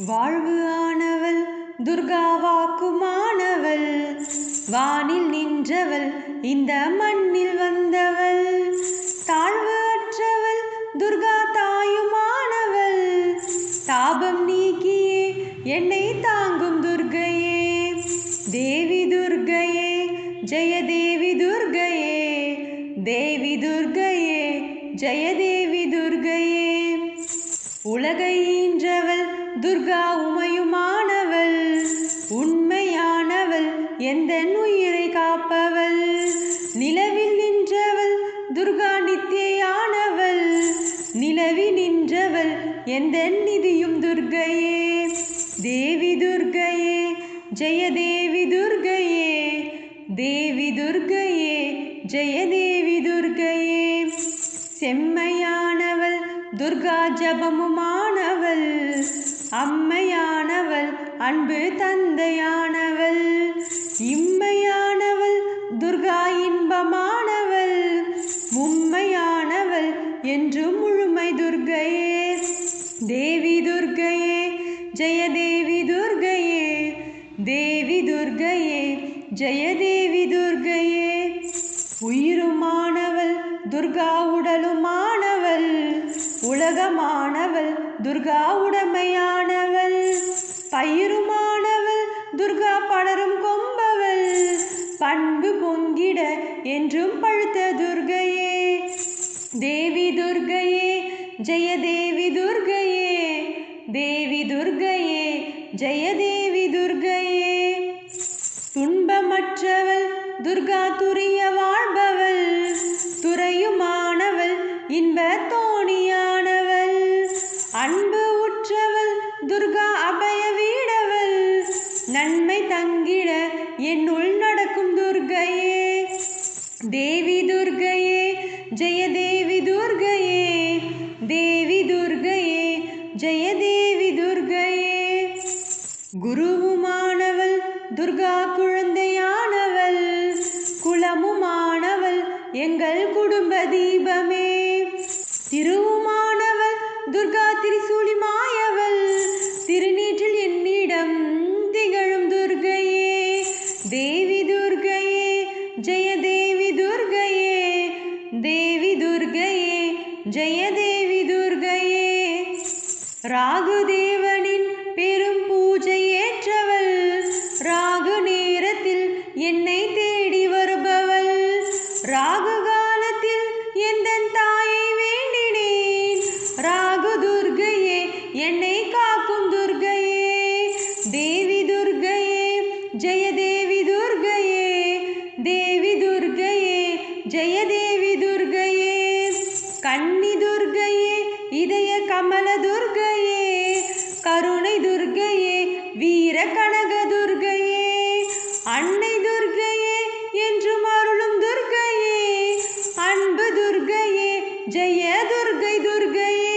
வாழ்வு ஆனவள் துர்கா வாக்குமானவள், வானில் நின்றவள் இந்த மண்ணில் வந்தவள், தாழ்வு அற்றவள் துர்கா தாயுமானவள், தாபம் நீக்கியே என்னை தாங்கும் துர்கையே. தேவி துர்கையே ஜெய தேவி துர்கையே, தேவி துர்கையே ஜெய தேவி துர்கையே. உலகை ஈன்றவள் துர்கா உமையுமானவள், உண்மையானவள் எந்தன் உயிரை காப்பவள், நிலவில் நின்றவள் துர்கா நித்தியானவள், நிலவி நின்றவள் எந்தன் நிதியும் துர்கையே. தேவி துர்கையே ஜெய தேவி துர்கையே, தேவி துர்கையே ஜெய தேவி துர்கையே. செம்மையானவள் துர்கா ஜபமுமானவள், அம்மையானவள் அன்பு தந்தையானவள், இம்மையானவள் துர்கா இன்பமானவள், மும்மையானவள் என்றும் முழுமை துர்கையே. தேவி துர்கையே ஜெய தேவி துர்கையே, தேவி துர்கையே ஜெய தேவி துர்கையே. உயிருமானவள் துர்கா உடலுமானவள், உலகமானவள் துர்கா உடமையானவள், பயிருமானவள் துர்கா படரும் கொம்பவள், பண்பு பொங்கிட என்றும் பழுத்த துர்கையே. தேவி துர்கையே ஜெய தேவி துர்கையே, தேவி துர்கையே ஜெய தேவி துர்கையே. துன்பமற்றவள் துர்கா துரிய வாழ்பவள், துறையுமானவள் இன்ப தோணியானவள், அன்பு உற்றவள் துர்கா அபய வீடவள், நன்மை தங்கிட என்னுள் நடக்கும் துர்கையே. தேவி துர்கையே ஜெய தேவி துர்கையே, தேவி துர்கையே ஜெய தேவி துர்கையே. குருவுமானவள் துர்கா குழந்தையானவள், குலமுமானவள் எங்கள் குடும்ப தீபமே, திருவுமானவள் துர்கா திரிசூலி மாயவள், திருநீற்றில் என்னிடம் திகழும் துர்கையே. தேவி துர்கையே ஜெய தேவி துர்கையே, தேவி துர்கையே ஜெய தேவி துர்கையே. ராகு தேவனின் பெரும் பூஜை ஏற்றவள், ராகு நேரத்தில் என்னை தேடி வருபவள், ராகு காலத்தில் எந்தன் தாயை வேண்டினேன், ராகு துர்கையே என்னை காக்கும் துர்கையே. தேவி துர்கையே ஜெய தேவி துர்கையே, தேவி துர்கையே ஜெய தேவி துர்கையே. கன்னி துர்கையே இதய கமல துர்கையே, கருணை துர்கையே வீர கனக துர்கையே, அன்னை துர்கையே என்றும் அருளும் துர்கையே, அன்பு துர்கையே ஜெய துர்கை துர்கையே.